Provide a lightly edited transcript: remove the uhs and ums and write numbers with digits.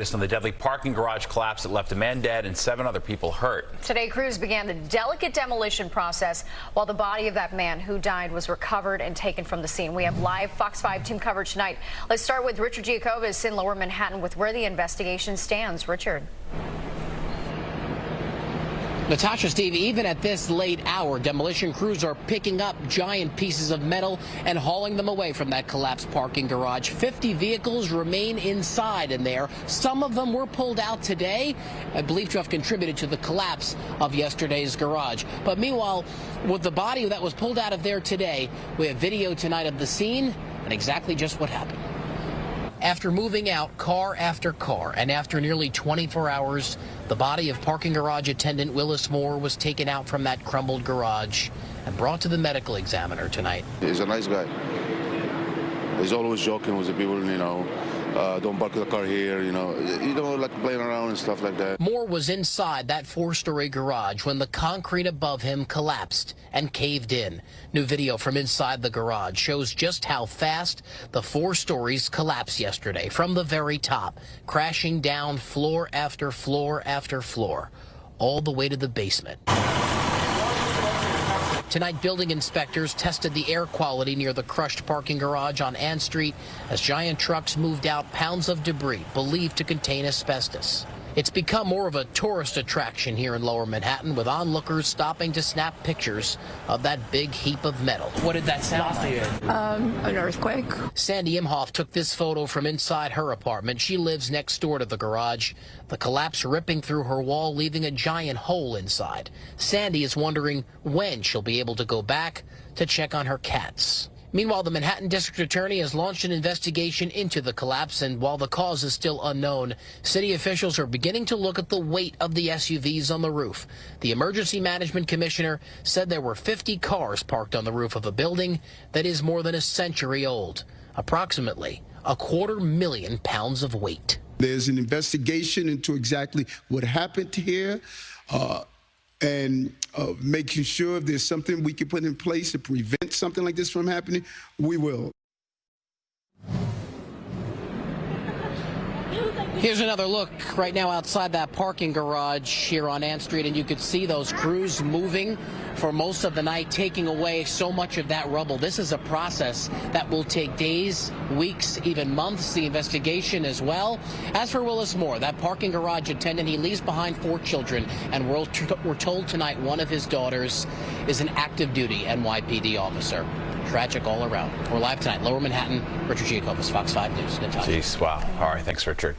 latest on the deadly parking garage collapse that left a man dead and 7 other people hurt. Today, crews began the delicate demolition process while the body of that man who died was recovered and taken from the scene. We have live Fox 5 team coverage tonight. Let's start with Richard Giacobbe in Lower Manhattan with where the investigation stands. Richard. Natasha, Steve, even at this late hour, demolition crews are picking up giant pieces of metal and hauling them away from that collapsed parking garage. 50 vehicles remain inside in there. Some of them were pulled out today, I believe to have contributed to the collapse of yesterday's garage. But meanwhile, with the body that was pulled out of there today, we have video tonight of the scene and exactly just what happened. After moving out car after car and after nearly 24 hours, the body of parking garage attendant Willis Moore was taken out from that crumbled garage and brought to the medical examiner tonight. He's a nice guy. He's always joking with the people, don't park the car here, you don't like playing around and stuff like that. Moore was inside that 4-story garage when the concrete above him collapsed and caved in. New video from inside the garage shows just how fast the 4 stories collapsed yesterday from the very top, crashing down floor after floor after floor, all the way to the basement. Tonight, building inspectors tested the air quality near the crushed parking garage on Ann Street as giant trucks moved out pounds of debris believed to contain asbestos. It's become more of a tourist attraction here in Lower Manhattan, with onlookers stopping to snap pictures of that big heap of metal. What did that sound like? An earthquake. Sandy Imhoff took this photo from inside her apartment. She lives next door to the garage. The collapse ripping through her wall, leaving a giant hole inside. Sandy is wondering when she'll be able to go back to check on her cats. Meanwhile, the Manhattan District Attorney has launched an investigation into the collapse, and while the cause is still unknown, city officials are beginning to look at the weight of the SUVs on the roof. The Emergency Management Commissioner said there were 50 cars parked on the roof of a building that is more than a century old, approximately 250,000 pounds of weight. There's an investigation into exactly what happened here. And making sure if there's something we can put in place to prevent something like this from happening, we will. Here's another look right now outside that parking garage here on Ann Street, and you could see those crews moving for most of the night, taking away so much of that rubble. This is a process that will take days, weeks, even months, the investigation as well. As for Willis Moore, that parking garage attendant, he leaves behind 4 children, and we're told tonight one of his daughters is an active duty NYPD officer. Tragic all around. We're live tonight, Lower Manhattan. Richard Giacobbe, Fox 5 News. Natasha. Jeez, wow. All right, thanks, Richard.